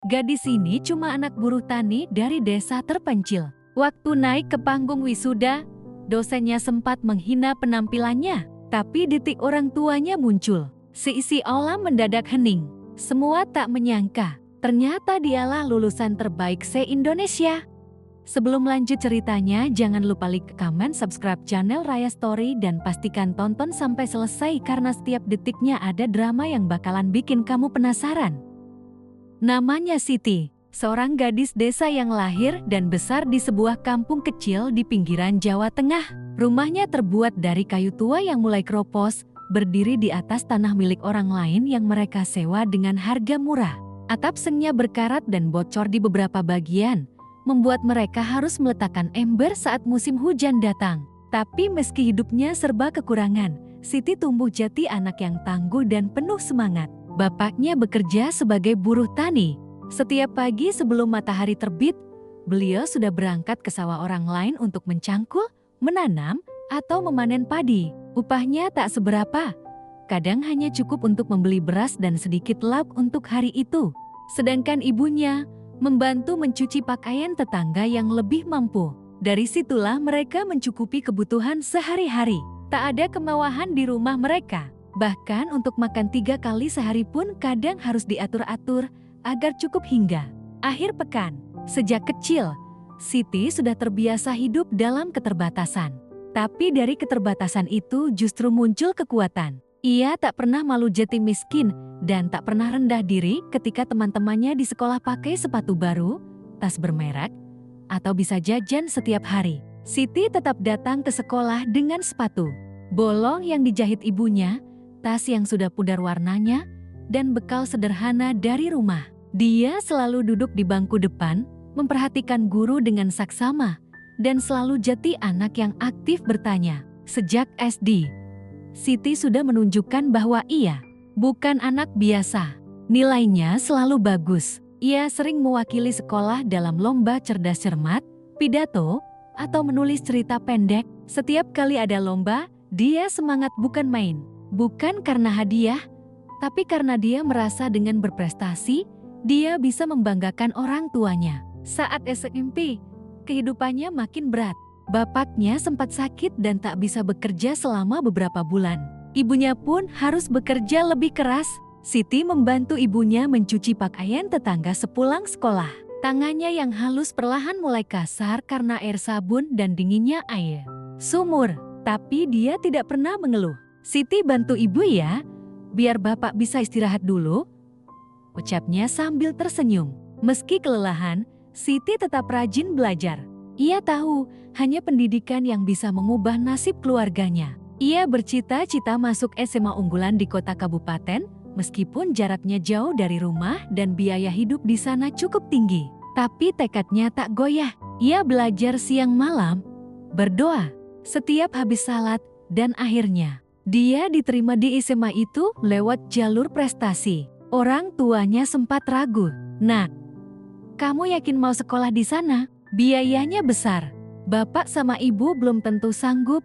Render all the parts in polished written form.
Gadis ini cuma anak buruh tani dari desa terpencil. Waktu naik ke panggung wisuda, dosennya sempat menghina penampilannya. Tapi detik orang tuanya muncul, seisi aula mendadak hening. Semua tak menyangka, ternyata dialah lulusan terbaik se-Indonesia. Sebelum lanjut ceritanya, jangan lupa like, comment, subscribe channel Raya Story dan pastikan tonton sampai selesai karena setiap detiknya ada drama yang bakalan bikin kamu penasaran. Namanya Siti, seorang gadis desa yang lahir dan besar di sebuah kampung kecil di pinggiran Jawa Tengah. Rumahnya terbuat dari kayu tua yang mulai keropos, berdiri di atas tanah milik orang lain yang mereka sewa dengan harga murah. Atap sengnya berkarat dan bocor di beberapa bagian, membuat mereka harus meletakkan ember saat musim hujan datang. Tapi meski hidupnya serba kekurangan, Siti tumbuh jadi anak yang tangguh dan penuh semangat. Bapaknya bekerja sebagai buruh tani. Setiap pagi sebelum matahari terbit, beliau sudah berangkat ke sawah orang lain untuk mencangkul, menanam, atau memanen padi. Upahnya tak seberapa. Kadang hanya cukup untuk membeli beras dan sedikit lauk untuk hari itu. Sedangkan ibunya membantu mencuci pakaian tetangga yang lebih mampu. Dari situlah mereka mencukupi kebutuhan sehari-hari. Tak ada kemewahan di rumah mereka. Bahkan untuk makan 3 kali sehari pun kadang harus diatur-atur agar cukup hingga akhir pekan. Sejak kecil, Siti sudah terbiasa hidup dalam keterbatasan. Tapi dari keterbatasan itu justru muncul kekuatan. Ia tak pernah malu jati miskin dan tak pernah rendah diri ketika teman-temannya di sekolah pakai sepatu baru, tas bermerek, atau bisa jajan setiap hari. Siti tetap datang ke sekolah dengan sepatu bolong yang dijahit ibunya, tas yang sudah pudar warnanya, dan bekal sederhana dari rumah. Dia selalu duduk di bangku depan, memperhatikan guru dengan saksama, dan selalu jadi anak yang aktif bertanya. Sejak SD, Siti sudah menunjukkan bahwa ia bukan anak biasa. Nilainya selalu bagus. Ia sering mewakili sekolah dalam lomba cerdas cermat, pidato, atau menulis cerita pendek. Setiap kali ada lomba, dia semangat bukan main. Bukan karena hadiah, tapi karena dia merasa dengan berprestasi, dia bisa membanggakan orang tuanya. Saat SMP, kehidupannya makin berat. Bapaknya sempat sakit dan tak bisa bekerja selama beberapa bulan. Ibunya pun harus bekerja lebih keras. Siti membantu ibunya mencuci pakaian tetangga sepulang sekolah. Tangannya yang halus perlahan mulai kasar karena air sabun dan dinginnya air sumur. Tapi dia tidak pernah mengeluh. Siti bantu ibu ya, biar bapak bisa istirahat dulu, ucapnya sambil tersenyum. Meski kelelahan, Siti tetap rajin belajar. Ia tahu hanya pendidikan yang bisa mengubah nasib keluarganya. Ia bercita-cita masuk SMA unggulan di kota kabupaten, meskipun jaraknya jauh dari rumah dan biaya hidup di sana cukup tinggi. Tapi tekadnya tak goyah. Ia belajar siang malam, berdoa setiap habis salat, dan akhirnya dia diterima di SMA itu lewat jalur prestasi. Orang tuanya sempat ragu. "Nak, kamu yakin mau sekolah di sana? Biayanya besar. Bapak sama ibu belum tentu sanggup,"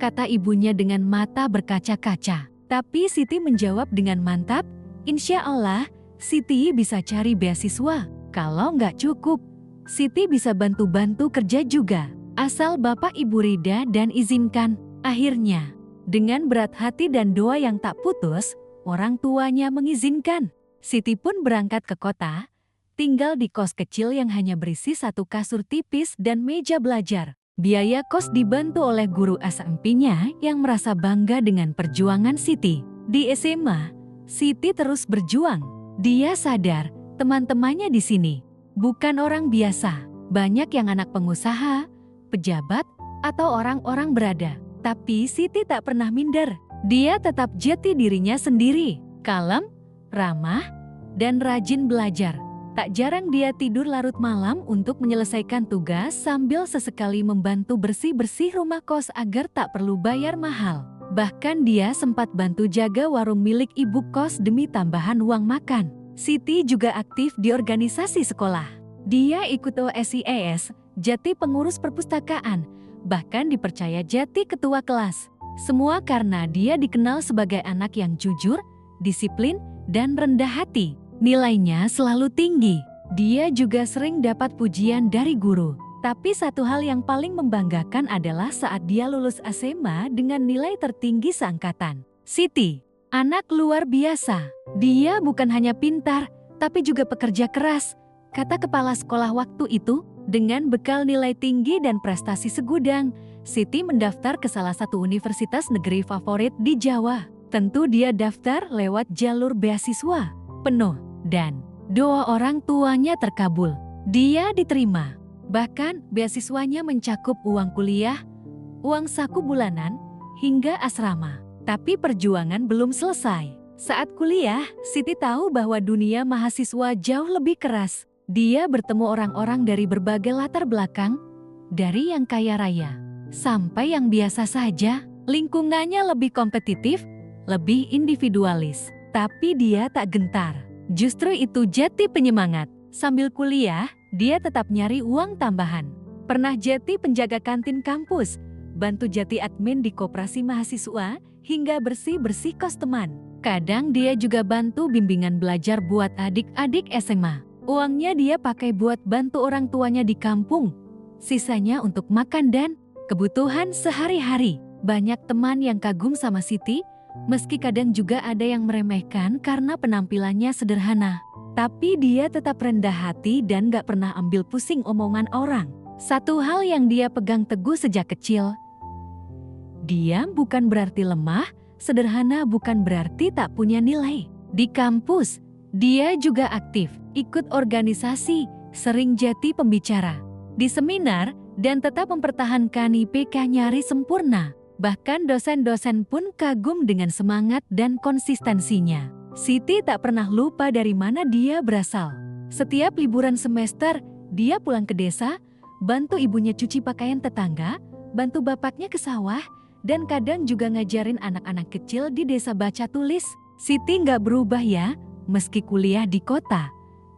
kata ibunya dengan mata berkaca-kaca. Tapi Siti menjawab dengan mantap, "Insya Allah, Siti bisa cari beasiswa. Kalau nggak cukup, Siti bisa bantu-bantu kerja juga. Asal bapak ibu rida dan izinkan." Akhirnya, dengan berat hati dan doa yang tak putus, orang tuanya mengizinkan. Siti pun berangkat ke kota, tinggal di kos kecil yang hanya berisi 1 kasur tipis dan meja belajar. Biaya kos dibantu oleh guru SMP-nya yang merasa bangga dengan perjuangan Siti. Di SMA, Siti terus berjuang. Dia sadar teman-temannya di sini bukan orang biasa. Banyak yang anak pengusaha, pejabat, atau orang-orang berada. Tapi Siti tak pernah minder. Dia tetap jati dirinya sendiri, kalem, ramah, dan rajin belajar. Tak jarang dia tidur larut malam untuk menyelesaikan tugas sambil sesekali membantu bersih-bersih rumah kos agar tak perlu bayar mahal. Bahkan dia sempat bantu jaga warung milik ibu kos demi tambahan uang makan. Siti juga aktif di organisasi sekolah. Dia ikut OSIS, jadi pengurus perpustakaan, bahkan dipercaya jadi ketua kelas. Semua karena dia dikenal sebagai anak yang jujur, disiplin, dan rendah hati. Nilainya selalu tinggi. Dia juga sering dapat pujian dari guru. Tapi satu hal yang paling membanggakan adalah saat dia lulus SMA dengan nilai tertinggi seangkatan. Siti, anak luar biasa. Dia bukan hanya pintar, tapi juga pekerja keras, kata kepala sekolah waktu itu. Dengan bekal nilai tinggi dan prestasi segudang, Siti mendaftar ke salah satu universitas negeri favorit di Jawa. Tentu dia daftar lewat jalur beasiswa penuh, dan doa orang tuanya terkabul. Dia diterima. Bahkan beasiswanya mencakup uang kuliah, uang saku bulanan, hingga asrama. Tapi perjuangan belum selesai. Saat kuliah, Siti tahu bahwa dunia mahasiswa jauh lebih keras. Dia bertemu orang-orang dari berbagai latar belakang, dari yang kaya raya sampai yang biasa saja. Lingkungannya lebih kompetitif, lebih individualis. Tapi dia tak gentar. Justru itu jati penyemangat. Sambil kuliah, dia tetap nyari uang tambahan. Pernah jadi penjaga kantin kampus, bantu jadi admin di koperasi mahasiswa, hingga bersih-bersih kos teman. Kadang dia juga bantu bimbingan belajar buat adik-adik SMA. Uangnya dia pakai buat bantu orang tuanya di kampung. Sisanya untuk makan dan kebutuhan sehari-hari. Banyak teman yang kagum sama Siti, meski kadang juga ada yang meremehkan karena penampilannya sederhana. Tapi dia tetap rendah hati dan gak pernah ambil pusing omongan orang. Satu hal yang dia pegang teguh sejak kecil, diam bukan berarti lemah, sederhana bukan berarti tak punya nilai. Di kampus, dia juga aktif, ikut organisasi, sering jadi pembicara di seminar, dan tetap mempertahankan IPK nyaris sempurna. Bahkan dosen-dosen pun kagum dengan semangat dan konsistensinya. Siti tak pernah lupa dari mana dia berasal. Setiap liburan semester, dia pulang ke desa, bantu ibunya cuci pakaian tetangga, bantu bapaknya ke sawah, dan kadang juga ngajarin anak-anak kecil di desa baca tulis. Siti nggak berubah ya, meski kuliah di kota,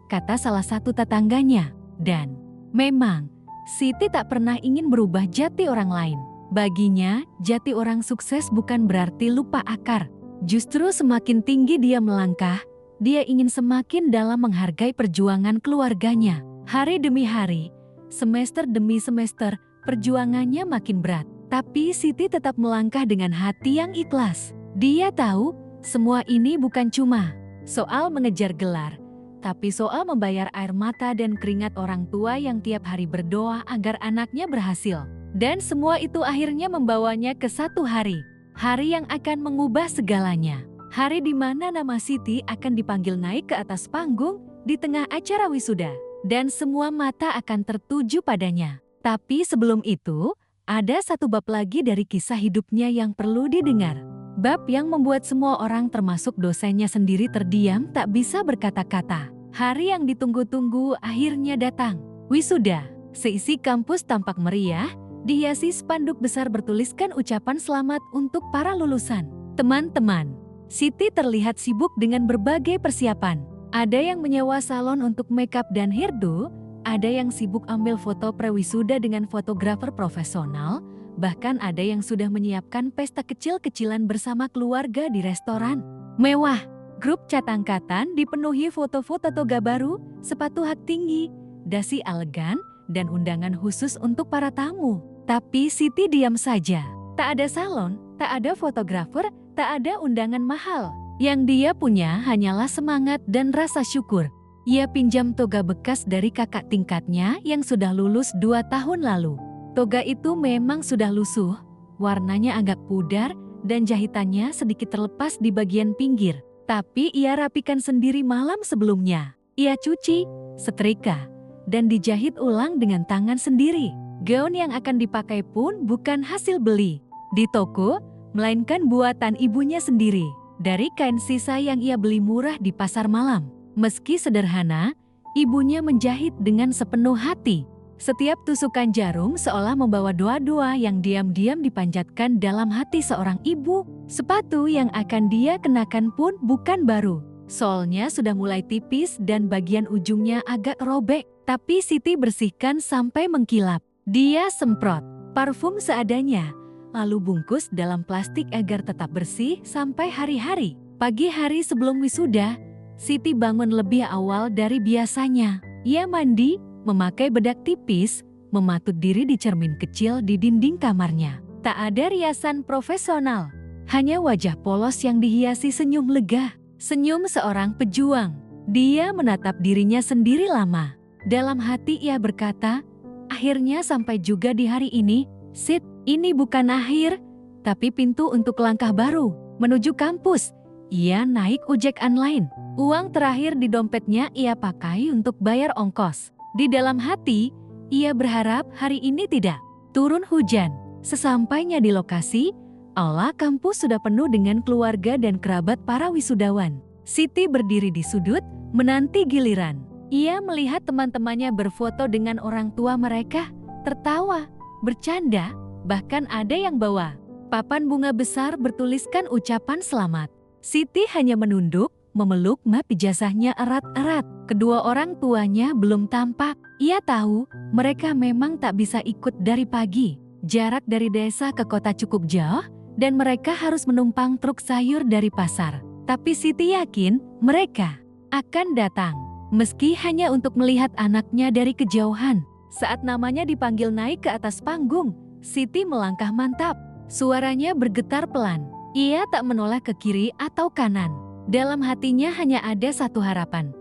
kata salah satu tetangganya. Dan memang, Siti tak pernah ingin berubah jati orang lain. Baginya, jati orang sukses bukan berarti lupa akar. Justru semakin tinggi dia melangkah, dia ingin semakin dalam menghargai perjuangan keluarganya. Hari demi hari, semester demi semester, perjuangannya makin berat. Tapi Siti tetap melangkah dengan hati yang ikhlas. Dia tahu, semua ini bukan cuma soal mengejar gelar, tapi soal membayar air mata dan keringat orang tua yang tiap hari berdoa agar anaknya berhasil. Dan semua itu akhirnya membawanya ke satu hari. Hari yang akan mengubah segalanya. Hari di mana nama Siti akan dipanggil naik ke atas panggung di tengah acara wisuda. Dan semua mata akan tertuju padanya. Tapi sebelum itu, ada satu bab lagi dari kisah hidupnya yang perlu didengar. Bab yang membuat semua orang termasuk dosennya sendiri terdiam tak bisa berkata-kata. Hari yang ditunggu-tunggu akhirnya datang. Wisuda. Seisi kampus tampak meriah, dihiasi spanduk besar bertuliskan ucapan selamat untuk para lulusan. Teman-teman, Siti terlihat sibuk dengan berbagai persiapan. Ada yang menyewa salon untuk makeup dan hairdo, ada yang sibuk ambil foto prewisuda dengan fotografer profesional, bahkan ada yang sudah menyiapkan pesta kecil-kecilan bersama keluarga di restoran mewah. Grup chat angkatan dipenuhi foto-foto toga baru, sepatu hak tinggi, dasi elegan, dan undangan khusus untuk para tamu. Tapi Siti diam saja. Tak ada salon, tak ada fotografer, tak ada undangan mahal. Yang dia punya hanyalah semangat dan rasa syukur. Ia pinjam toga bekas dari kakak tingkatnya yang sudah lulus 2 tahun lalu. Toga itu memang sudah lusuh, warnanya agak pudar, dan jahitannya sedikit terlepas di bagian pinggir. Tapi ia rapikan sendiri malam sebelumnya. Ia cuci, setrika, dan dijahit ulang dengan tangan sendiri. Gaun yang akan dipakai pun bukan hasil beli di toko, melainkan buatan ibunya sendiri. Dari kain sisa yang ia beli murah di pasar malam. Meski sederhana, ibunya menjahit dengan sepenuh hati. Setiap tusukan jarum seolah membawa doa-doa yang diam-diam dipanjatkan dalam hati seorang ibu. Sepatu yang akan dia kenakan pun bukan baru. Solnya sudah mulai tipis dan bagian ujungnya agak robek. Tapi Siti bersihkan sampai mengkilap. Dia semprot parfum seadanya, lalu bungkus dalam plastik agar tetap bersih sampai hari-hari. Pagi hari sebelum wisuda, Siti bangun lebih awal dari biasanya. Ia mandi, memakai bedak tipis, mematut diri di cermin kecil di dinding kamarnya. Tak ada riasan profesional, hanya wajah polos yang dihiasi senyum lega. Senyum seorang pejuang. Dia menatap dirinya sendiri lama. Dalam hati ia berkata, akhirnya sampai juga di hari ini. Sit, ini bukan akhir, tapi pintu untuk langkah baru menuju kampus. Ia naik ojek online. Uang terakhir di dompetnya ia pakai untuk bayar ongkos. Di dalam hati, ia berharap hari ini tidak turun hujan. Sesampainya di lokasi, aula kampus sudah penuh dengan keluarga dan kerabat para wisudawan. Siti berdiri di sudut, menanti giliran. Ia melihat teman-temannya berfoto dengan orang tua mereka, tertawa, bercanda, bahkan ada yang bawa papan bunga besar bertuliskan ucapan selamat. Siti hanya menunduk, memeluk map ijazahnya erat-erat. Kedua orang tuanya belum tampak. Ia tahu mereka memang tak bisa ikut dari pagi. Jarak dari desa ke kota cukup jauh dan mereka harus menumpang truk sayur dari pasar. Tapi Siti yakin mereka akan datang. Meski hanya untuk melihat anaknya dari kejauhan. Saat namanya dipanggil naik ke atas panggung, Siti melangkah mantap. Suaranya bergetar pelan. Ia tak menoleh ke kiri atau kanan. Dalam hatinya hanya ada satu harapan.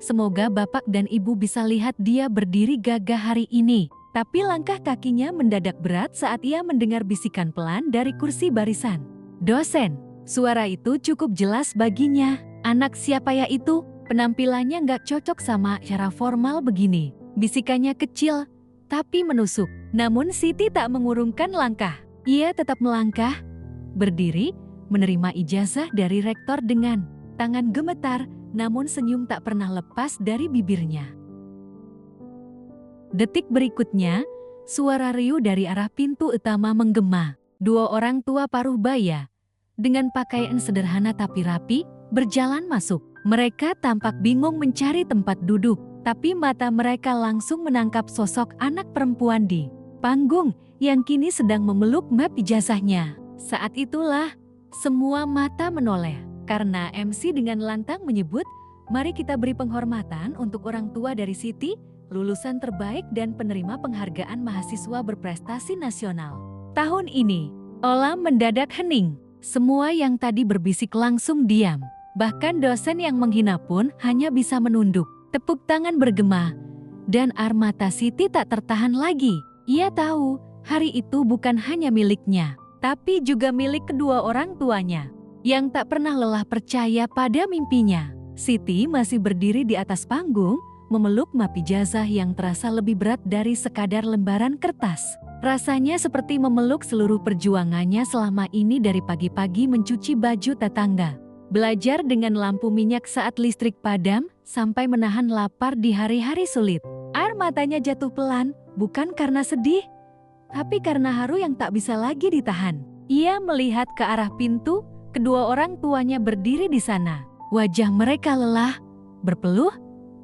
Semoga bapak dan ibu bisa lihat dia berdiri gagah hari ini. Tapi langkah kakinya mendadak berat saat ia mendengar bisikan pelan dari kursi barisan. Dosen, suara itu cukup jelas baginya. Anak siapa ya itu? Penampilannya nggak cocok sama cara formal begini. Bisikannya kecil, tapi menusuk. Namun Siti tak mengurungkan langkah. Ia tetap melangkah, berdiri, menerima ijazah dari rektor dengan tangan gemetar, namun senyum tak pernah lepas dari bibirnya. Detik berikutnya, suara riuh dari arah pintu utama menggema. Dua orang tua paruh baya, dengan pakaian sederhana tapi rapi, berjalan masuk. Mereka tampak bingung mencari tempat duduk, tapi mata mereka langsung menangkap sosok anak perempuan di panggung yang kini sedang memeluk map ijazahnya. Saat itulah, semua mata menoleh, karena MC dengan lantang menyebut, mari kita beri penghormatan untuk orang tua dari Siti, lulusan terbaik dan penerima penghargaan mahasiswa berprestasi nasional. Tahun ini, Olam mendadak hening. Semua yang tadi berbisik langsung diam. Bahkan dosen yang menghina pun hanya bisa menunduk. Tepuk tangan bergema, dan air mata Siti tak tertahan lagi. Ia tahu, hari itu bukan hanya miliknya, tapi juga milik kedua orang tuanya, yang tak pernah lelah percaya pada mimpinya. Siti masih berdiri di atas panggung, memeluk map ijazah yang terasa lebih berat dari sekadar lembaran kertas. Rasanya seperti memeluk seluruh perjuangannya selama ini dari pagi-pagi mencuci baju tetangga. Belajar dengan lampu minyak saat listrik padam, sampai menahan lapar di hari-hari sulit. Air matanya jatuh pelan, bukan karena sedih, tapi karena haru yang tak bisa lagi ditahan. Ia melihat ke arah pintu, kedua orang tuanya berdiri di sana. Wajah mereka lelah, berpeluh,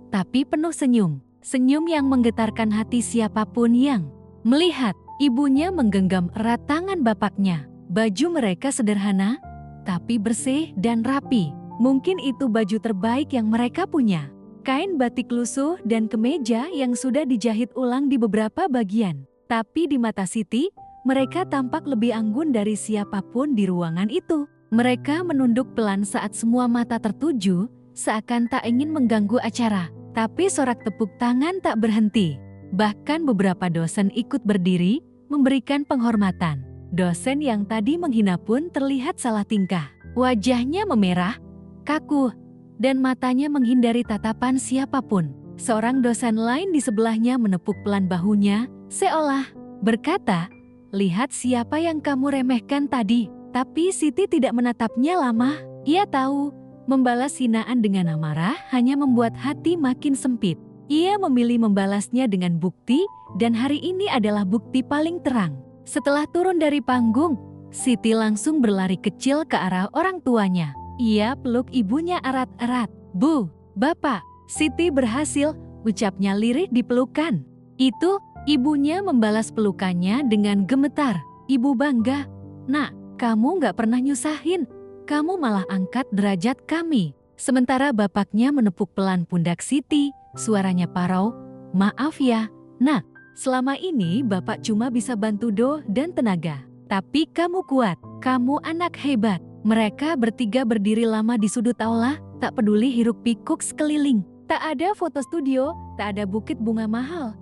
tapi penuh senyum. Senyum yang menggetarkan hati siapapun yang melihat. Ibunya menggenggam erat tangan bapaknya. Baju mereka sederhana, tapi bersih dan rapi. Mungkin itu baju terbaik yang mereka punya. Kain batik lusuh dan kemeja yang sudah dijahit ulang di beberapa bagian. Tapi di mata Siti, mereka tampak lebih anggun dari siapapun di ruangan itu. Mereka menunduk pelan saat semua mata tertuju, seakan tak ingin mengganggu acara. Tapi sorak tepuk tangan tak berhenti. Bahkan beberapa dosen ikut berdiri, memberikan penghormatan. Dosen yang tadi menghina pun terlihat salah tingkah. Wajahnya memerah, kaku, dan matanya menghindari tatapan siapapun. Seorang dosen lain di sebelahnya menepuk pelan bahunya, seolah berkata, lihat siapa yang kamu remehkan tadi. Tapi Siti tidak menatapnya lama. Ia tahu, membalas hinaan dengan amarah hanya membuat hati makin sempit. Ia memilih membalasnya dengan bukti, dan hari ini adalah bukti paling terang. Setelah turun dari panggung, Siti langsung berlari kecil ke arah orang tuanya. Ia peluk ibunya erat-erat. Bu, Bapak, Siti berhasil, ucapnya lirih di pelukan. Itu, ibunya membalas pelukannya dengan gemetar. Ibu bangga. Nak, kamu gak pernah nyusahin. Kamu malah angkat derajat kami. Sementara bapaknya menepuk pelan pundak Siti, suaranya parau, "Maaf ya, Nak. Selama ini bapak cuma bisa bantu doh dan tenaga. Tapi kamu kuat, kamu anak hebat." Mereka bertiga berdiri lama di sudut aula, tak peduli hiruk pikuk sekeliling. Tak ada foto studio, tak ada bukit bunga mahal,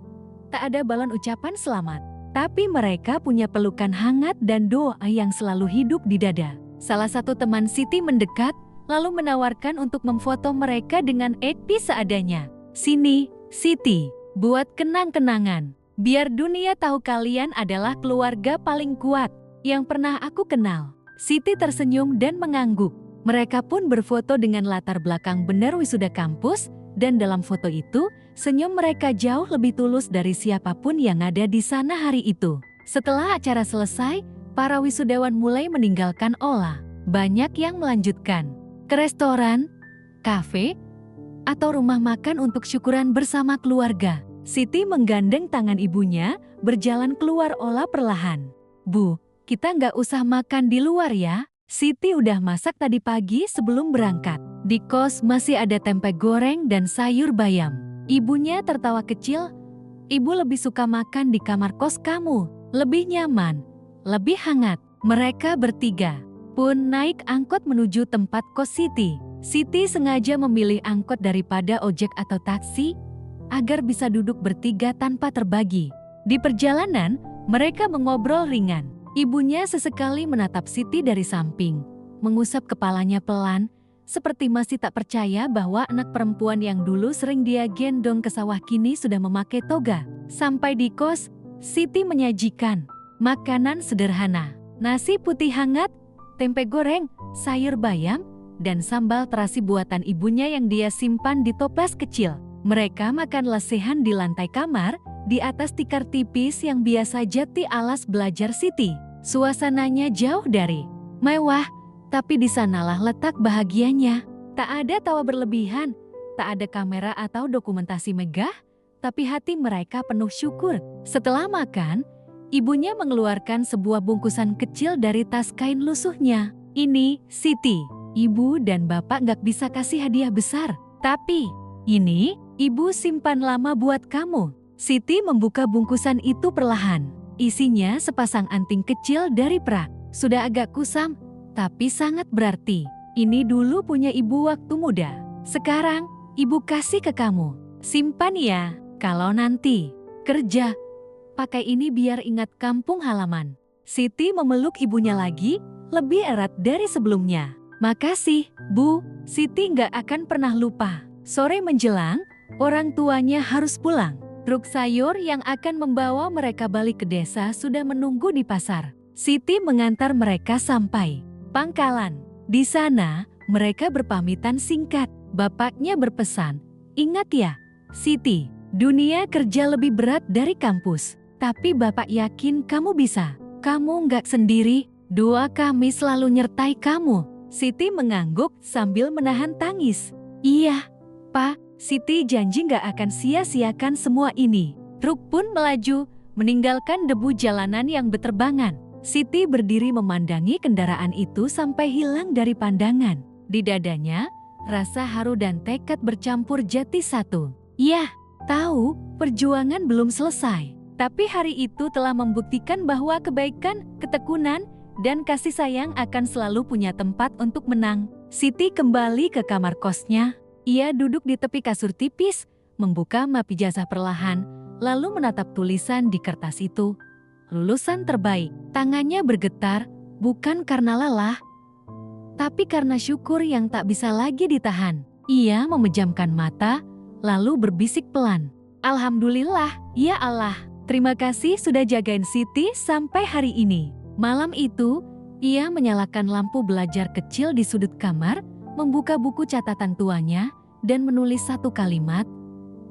tak ada balon ucapan selamat. Tapi mereka punya pelukan hangat dan doa yang selalu hidup di dada. Salah satu teman Siti mendekat, lalu menawarkan untuk memfoto mereka dengan ekpi seadanya. "Sini, Siti, buat kenang-kenangan. Biar dunia tahu kalian adalah keluarga paling kuat yang pernah aku kenal." Siti tersenyum dan mengangguk. Mereka pun berfoto dengan latar belakang benar wisuda kampus, dan dalam foto itu, senyum mereka jauh lebih tulus dari siapapun yang ada di sana hari itu. Setelah acara selesai, para wisudawan mulai meninggalkan aula. Banyak yang melanjutkan ke restoran, kafe, atau rumah makan untuk syukuran bersama keluarga. Siti menggandeng tangan ibunya, berjalan keluar aula perlahan. "Bu, kita nggak usah makan di luar ya. Siti udah masak tadi pagi sebelum berangkat. Di kos masih ada tempe goreng dan sayur bayam." Ibunya tertawa kecil. "Ibu lebih suka makan di kamar kos kamu. Lebih nyaman, lebih hangat." Mereka bertiga pun naik angkot menuju tempat kos Siti. Siti sengaja memilih angkot daripada ojek atau taksi, agar bisa duduk bertiga tanpa terbagi. Di perjalanan, mereka mengobrol ringan. Ibunya sesekali menatap Siti dari samping, mengusap kepalanya pelan, seperti masih tak percaya bahwa anak perempuan yang dulu sering dia gendong ke sawah kini sudah memakai toga. Sampai di kos, Siti menyajikan makanan sederhana. Nasi putih hangat, tempe goreng, sayur bayam, dan sambal terasi buatan ibunya yang dia simpan di toples kecil. Mereka makan lesehan di lantai kamar, di atas tikar tipis yang biasa jadi alas belajar Siti. Suasananya jauh dari mewah, tapi di sanalah letak bahagianya. Tak ada tawa berlebihan, tak ada kamera atau dokumentasi megah, tapi hati mereka penuh syukur. Setelah makan, ibunya mengeluarkan sebuah bungkusan kecil dari tas kain lusuhnya. "Ini, Siti, ibu dan bapak gak bisa kasih hadiah besar, tapi ini ibu simpan lama buat kamu." Siti membuka bungkusan itu perlahan. Isinya sepasang anting kecil dari perak. Sudah agak kusam, tapi sangat berarti. "Ini dulu punya ibu waktu muda. Sekarang, ibu kasih ke kamu. Simpan ya, kalau nanti kerja, pakai ini biar ingat kampung halaman." Siti memeluk ibunya lagi, lebih erat dari sebelumnya. "Makasih, Bu." Siti nggak akan pernah lupa. Sore menjelang, orang tuanya harus pulang. Truk sayur yang akan membawa mereka balik ke desa sudah menunggu di pasar. Siti mengantar mereka sampai pangkalan. Di sana, mereka berpamitan singkat. Bapaknya berpesan, "Ingat ya, Siti, dunia kerja lebih berat dari kampus. Tapi bapak yakin kamu bisa. Kamu nggak sendiri, doa kami selalu nyertai kamu." Siti mengangguk sambil menahan tangis. "Iya, Pak." Siti janji gak akan sia-siakan semua ini. Truk pun melaju, meninggalkan debu jalanan yang berterbangan. Siti berdiri memandangi kendaraan itu sampai hilang dari pandangan. Di dadanya, rasa haru dan tekad bercampur jadi satu. Ya, tahu, perjuangan belum selesai. Tapi hari itu telah membuktikan bahwa kebaikan, ketekunan, dan kasih sayang akan selalu punya tempat untuk menang. Siti kembali ke kamar kosnya. Ia duduk di tepi kasur tipis, membuka map ijazah perlahan, lalu menatap tulisan di kertas itu. Lulusan terbaik. Tangannya bergetar, bukan karena lelah, tapi karena syukur yang tak bisa lagi ditahan. Ia memejamkan mata, lalu berbisik pelan. "Alhamdulillah, ya Allah. Terima kasih sudah jagain Siti sampai hari ini." Malam itu, ia menyalakan lampu belajar kecil di sudut kamar, membuka buku catatan tuanya, dan menulis satu kalimat,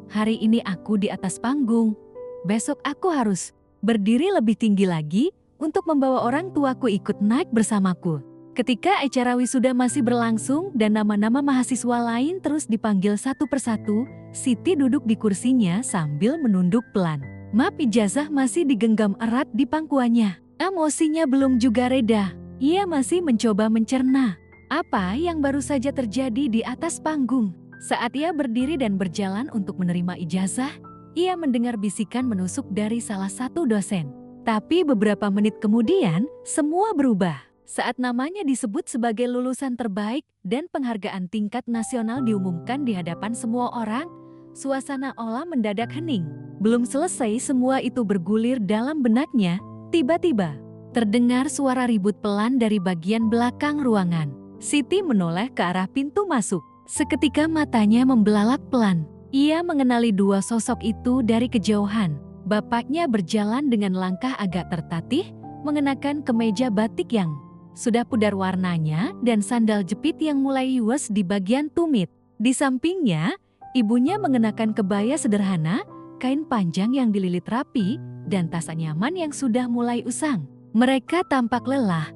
"Hari ini aku di atas panggung. Besok aku harus berdiri lebih tinggi lagi untuk membawa orang tuaku ikut naik bersamaku." Ketika acara wisuda masih berlangsung dan nama-nama mahasiswa lain terus dipanggil satu persatu, Siti duduk di kursinya sambil menunduk pelan. Map ijazah masih digenggam erat di pangkuannya. Emosinya belum juga reda. Ia masih mencoba mencerna apa yang baru saja terjadi di atas panggung. Saat ia berdiri dan berjalan untuk menerima ijazah, ia mendengar bisikan menusuk dari salah satu dosen. Tapi beberapa menit kemudian, semua berubah. Saat namanya disebut sebagai lulusan terbaik dan penghargaan tingkat nasional diumumkan di hadapan semua orang, suasana Ola mendadak hening. Belum selesai semua itu bergulir dalam benaknya, tiba-tiba terdengar suara ribut pelan dari bagian belakang ruangan. Siti menoleh ke arah pintu masuk. Seketika matanya membelalak pelan. Ia mengenali dua sosok itu dari kejauhan. Bapaknya berjalan dengan langkah agak tertatih, mengenakan kemeja batik yang sudah pudar warnanya dan sandal jepit yang mulai yuas di bagian tumit. Di sampingnya, ibunya mengenakan kebaya sederhana, kain panjang yang dililit rapi, dan tas nyaman yang sudah mulai usang. Mereka tampak lelah,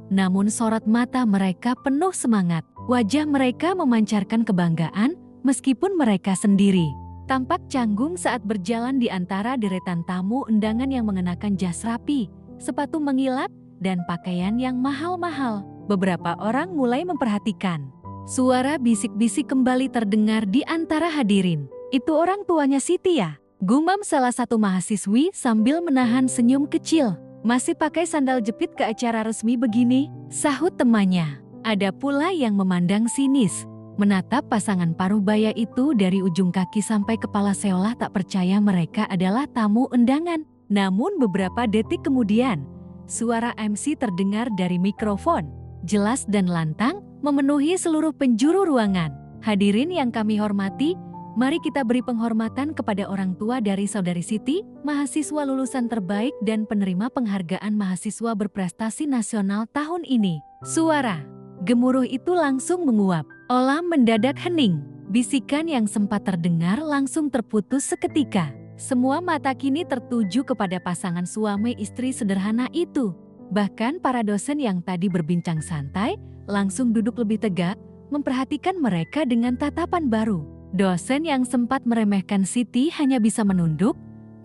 namun sorot mata mereka penuh semangat. Wajah mereka memancarkan kebanggaan, meskipun mereka sendiri tampak canggung saat berjalan di antara deretan tamu undangan yang mengenakan jas rapi, sepatu mengilap, dan pakaian yang mahal-mahal. Beberapa orang mulai memperhatikan. Suara bisik-bisik kembali terdengar di antara hadirin. Itu orang tuanya Siti ya? Gumam salah satu mahasiswi sambil menahan senyum kecil. Masih pakai sandal jepit ke acara resmi begini? Sahut temannya. Ada pula yang memandang sinis, menatap pasangan paruh baya itu dari ujung kaki sampai kepala seolah tak percaya mereka adalah tamu undangan. Namun beberapa detik kemudian, suara MC terdengar dari mikrofon, jelas dan lantang, memenuhi seluruh penjuru ruangan. Hadirin yang kami hormati, mari kita beri penghormatan kepada orang tua dari saudari Siti, mahasiswa lulusan terbaik dan penerima penghargaan mahasiswa berprestasi nasional tahun ini. Suara gemuruh itu langsung menguap. Ola mendadak hening. Bisikan yang sempat terdengar langsung terputus seketika. Semua mata kini tertuju kepada pasangan suami istri sederhana itu. Bahkan para dosen yang tadi berbincang santai, langsung duduk lebih tegak, memperhatikan mereka dengan tatapan baru. Dosen yang sempat meremehkan Siti hanya bisa menunduk,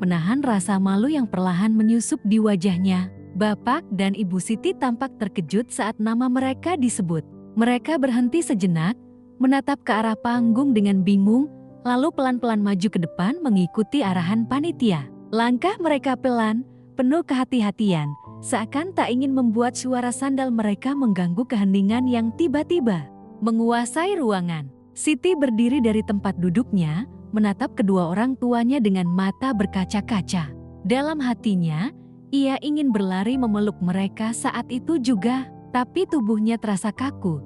menahan rasa malu yang perlahan menyusup di wajahnya. Bapak dan Ibu Siti tampak terkejut saat nama mereka disebut. Mereka berhenti sejenak, menatap ke arah panggung dengan bingung, lalu pelan-pelan maju ke depan mengikuti arahan panitia. Langkah mereka pelan, penuh kehati-hatian, seakan tak ingin membuat suara sandal mereka mengganggu keheningan yang tiba-tiba menguasai ruangan. Siti berdiri dari tempat duduknya, menatap kedua orang tuanya dengan mata berkaca-kaca. Dalam hatinya, ia ingin berlari memeluk mereka saat itu juga, tapi tubuhnya terasa kaku.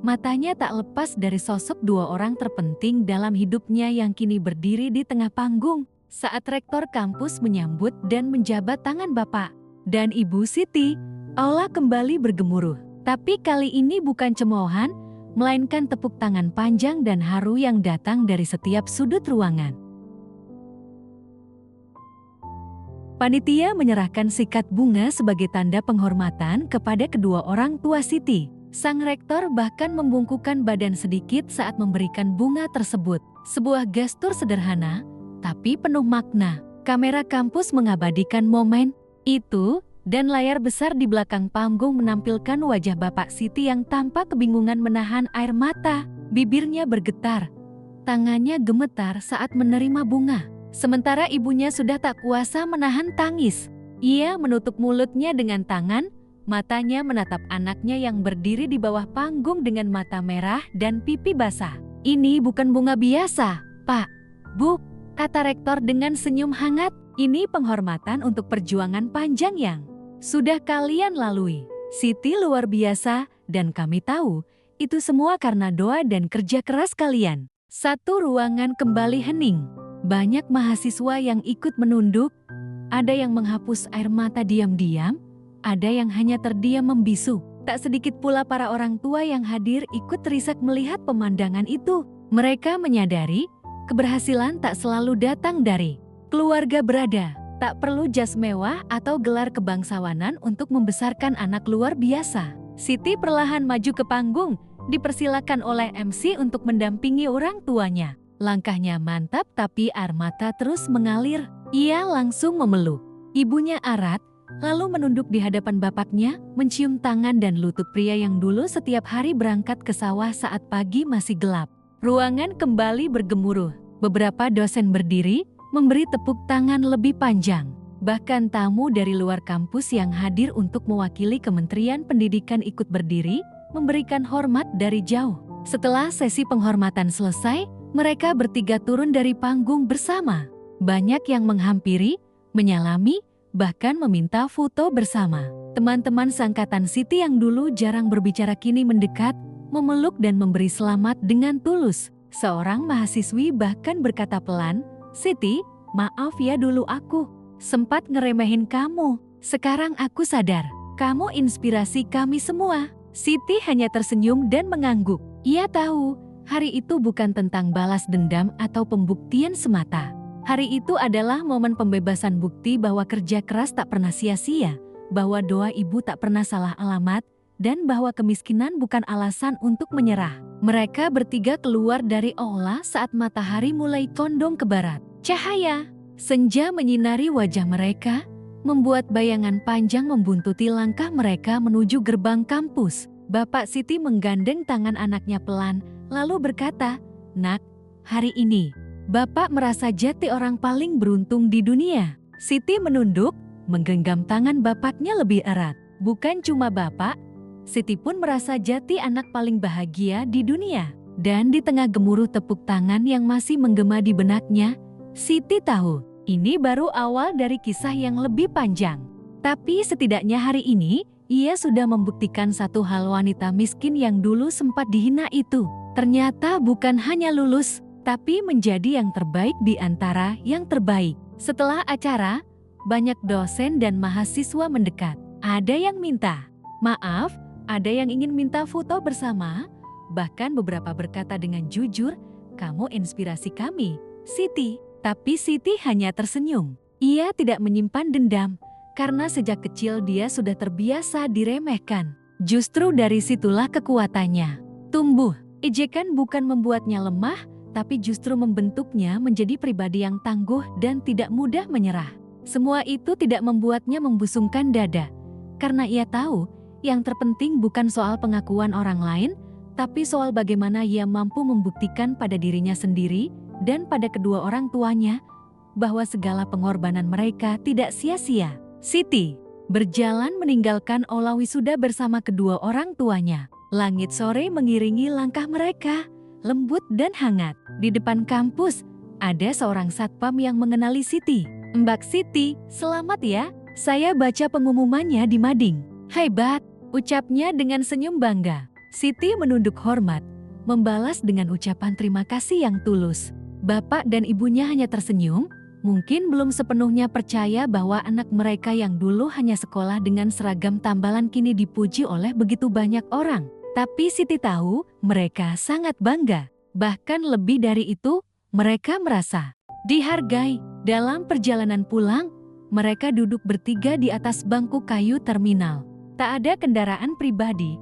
Matanya tak lepas dari sosok dua orang terpenting dalam hidupnya yang kini berdiri di tengah panggung. Saat rektor kampus menyambut dan menjabat tangan Bapak dan Ibu Siti, aula kembali bergemuruh. Tapi kali ini bukan cemoohan, melainkan tepuk tangan panjang dan haru yang datang dari setiap sudut ruangan. Panitia menyerahkan sikat bunga sebagai tanda penghormatan kepada kedua orang tua Siti. Sang rektor bahkan membungkukkan badan sedikit saat memberikan bunga tersebut. Sebuah gestur sederhana, tapi penuh makna. Kamera kampus mengabadikan momen itu, dan layar besar di belakang panggung menampilkan wajah Bapak Siti yang tampak kebingungan menahan air mata. Bibirnya bergetar, tangannya gemetar saat menerima bunga. Sementara ibunya sudah tak kuasa menahan tangis. Ia menutup mulutnya dengan tangan, matanya menatap anaknya yang berdiri di bawah panggung dengan mata merah dan pipi basah. "Ini bukan bunga biasa, Pak, Bu," kata rektor dengan senyum hangat. "Ini penghormatan untuk perjuangan panjang yang sudah kalian lalui. Siti luar biasa dan kami tahu itu semua karena doa dan kerja keras kalian." Satu ruangan kembali hening. Banyak mahasiswa yang ikut menunduk, ada yang menghapus air mata diam-diam, ada yang hanya terdiam membisu. Tak sedikit pula para orang tua yang hadir ikut terisak melihat pemandangan itu. Mereka menyadari, keberhasilan tak selalu datang dari keluarga berada. Tak perlu jas mewah atau gelar kebangsawanan untuk membesarkan anak luar biasa. Siti perlahan maju ke panggung, dipersilakan oleh MC untuk mendampingi orang tuanya. Langkahnya mantap tapi air mata terus mengalir. Ia langsung memeluk ibunya erat, lalu menunduk di hadapan bapaknya, mencium tangan dan lutut pria yang dulu setiap hari berangkat ke sawah saat pagi masih gelap. Ruangan kembali bergemuruh. Beberapa dosen berdiri, memberi tepuk tangan lebih panjang. Bahkan tamu dari luar kampus yang hadir untuk mewakili Kementerian Pendidikan ikut berdiri, memberikan hormat dari jauh. Setelah sesi penghormatan selesai, mereka bertiga turun dari panggung bersama. Banyak yang menghampiri, menyalami, bahkan meminta foto bersama. Teman-teman sangkatan Siti yang dulu jarang berbicara kini mendekat, memeluk dan memberi selamat dengan tulus. Seorang mahasiswi bahkan berkata pelan, "Siti, maaf ya dulu aku sempat ngeremehin kamu. Sekarang aku sadar, kamu inspirasi kami semua." Siti hanya tersenyum dan mengangguk. Ia tahu, hari itu bukan tentang balas dendam atau pembuktian semata. Hari itu adalah momen pembebasan bukti bahwa kerja keras tak pernah sia-sia, bahwa doa ibu tak pernah salah alamat, dan bahwa kemiskinan bukan alasan untuk menyerah. Mereka bertiga keluar dari aula saat matahari mulai condong ke barat. Cahaya senja menyinari wajah mereka, membuat bayangan panjang membuntuti langkah mereka menuju gerbang kampus. Bapak Siti menggandeng tangan anaknya pelan, lalu berkata, "Nak, hari ini Bapak merasa jati orang paling beruntung di dunia." Siti menunduk, menggenggam tangan bapaknya lebih erat. Bukan cuma bapak, Siti pun merasa jati anak paling bahagia di dunia. Dan di tengah gemuruh tepuk tangan yang masih menggema di benaknya, Siti tahu, ini baru awal dari kisah yang lebih panjang. Tapi setidaknya hari ini, ia sudah membuktikan satu hal: wanita miskin yang dulu sempat dihina itu ternyata bukan hanya lulus, tapi menjadi yang terbaik di antara yang terbaik. Setelah acara, banyak dosen dan mahasiswa mendekat. Ada yang minta maaf, ada yang ingin minta foto bersama, bahkan beberapa berkata dengan jujur, "Kamu inspirasi kami, Siti." Tapi Siti hanya tersenyum. Ia tidak menyimpan dendam, karena sejak kecil dia sudah terbiasa diremehkan. Justru dari situlah kekuatannya tumbuh. Ejekan bukan membuatnya lemah, tapi justru membentuknya menjadi pribadi yang tangguh dan tidak mudah menyerah. Semua itu tidak membuatnya membusungkan dada, karena ia tahu yang terpenting bukan soal pengakuan orang lain, tapi soal bagaimana ia mampu membuktikan pada dirinya sendiri dan pada kedua orang tuanya bahwa segala pengorbanan mereka tidak sia-sia. Siti berjalan meninggalkan aula wisuda bersama kedua orang tuanya. Langit sore mengiringi langkah mereka, lembut dan hangat. Di depan kampus, ada seorang satpam yang mengenali Siti. "Mbak Siti, selamat ya. Saya baca pengumumannya di mading." "Hebat," ucapnya dengan senyum bangga. Siti menunduk hormat, membalas dengan ucapan terima kasih yang tulus. Bapak dan ibunya hanya tersenyum, mungkin belum sepenuhnya percaya bahwa anak mereka yang dulu hanya sekolah dengan seragam tambalan kini dipuji oleh begitu banyak orang. Tapi Siti tahu mereka sangat bangga. Bahkan lebih dari itu, mereka merasa dihargai. Dalam perjalanan pulang, mereka duduk bertiga di atas bangku kayu terminal. Tak ada kendaraan pribadi,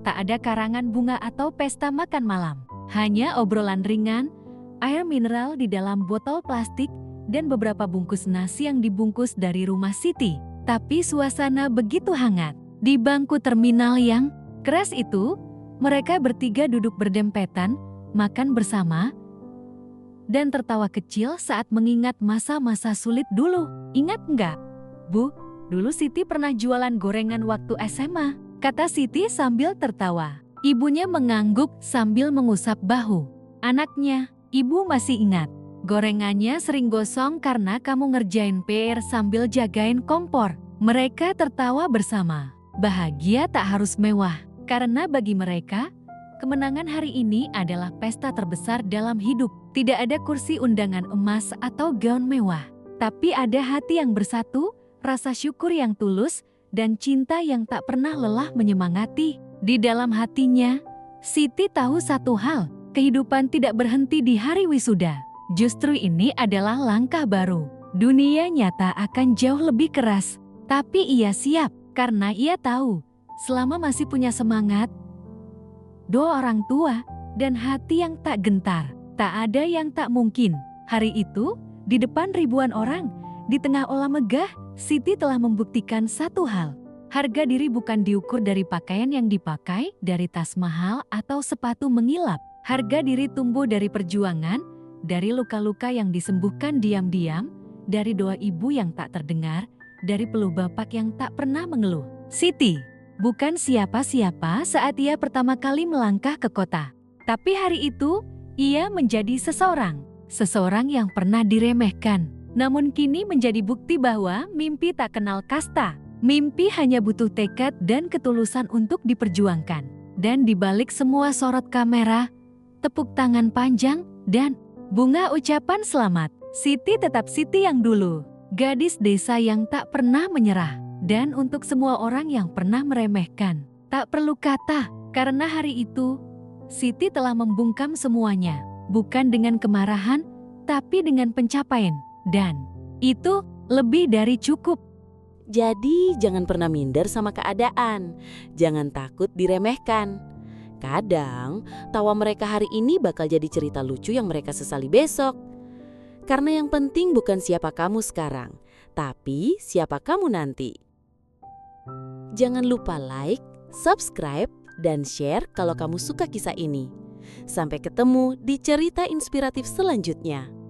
tak ada karangan bunga atau pesta makan malam. Hanya obrolan ringan, air mineral di dalam botol plastik, dan beberapa bungkus nasi yang dibungkus dari rumah Siti. Tapi suasana begitu hangat. Di bangku terminal yang keras itu, mereka bertiga duduk berdempetan, makan bersama, dan tertawa kecil saat mengingat masa-masa sulit dulu. "Ingat nggak, Bu, dulu Siti pernah jualan gorengan waktu SMA," kata Siti sambil tertawa. Ibunya mengangguk sambil mengusap bahu. "Anaknya, Ibu masih ingat. Gorengannya sering gosong karena kamu ngerjain PR sambil jagain kompor." Mereka tertawa bersama. Bahagia tak harus mewah, karena bagi mereka, kemenangan hari ini adalah pesta terbesar dalam hidup. Tidak ada kursi undangan emas atau gaun mewah, tapi ada hati yang bersatu, rasa syukur yang tulus, dan cinta yang tak pernah lelah menyemangati. Di dalam hatinya, Siti tahu satu hal: kehidupan tidak berhenti di hari wisuda. Justru ini adalah langkah baru. Dunia nyata akan jauh lebih keras, tapi ia siap karena ia tahu selama masih punya semangat, doa orang tua, dan hati yang tak gentar, tak ada yang tak mungkin. Hari itu, di depan ribuan orang, Di tengah olah megah, Siti telah membuktikan satu hal. Harga diri bukan diukur dari pakaian yang dipakai, dari tas mahal atau sepatu mengilap. Harga diri tumbuh dari perjuangan, dari luka-luka yang disembuhkan diam-diam, dari doa ibu yang tak terdengar, dari peluh bapak yang tak pernah mengeluh. Siti bukan siapa-siapa saat ia pertama kali melangkah ke kota. Tapi hari itu, ia menjadi seseorang yang pernah diremehkan. Namun kini menjadi bukti bahwa mimpi tak kenal kasta. Mimpi hanya butuh tekad dan ketulusan untuk diperjuangkan. Dan di balik semua sorot kamera, tepuk tangan panjang, dan bunga ucapan selamat, Siti tetap Siti yang dulu. Gadis desa yang tak pernah menyerah. Dan untuk semua orang yang pernah meremehkan, tak perlu kata, karena hari itu, Siti telah membungkam semuanya. Bukan dengan kemarahan, tapi dengan pencapaian. Dan itu lebih dari cukup. Jadi jangan pernah minder sama keadaan. Jangan takut diremehkan. Kadang tawa mereka hari ini bakal jadi cerita lucu yang mereka sesali besok. Karena yang penting bukan siapa kamu sekarang, tapi siapa kamu nanti. Jangan lupa like, subscribe, dan share kalau kamu suka kisah ini. Sampai ketemu di cerita inspiratif selanjutnya.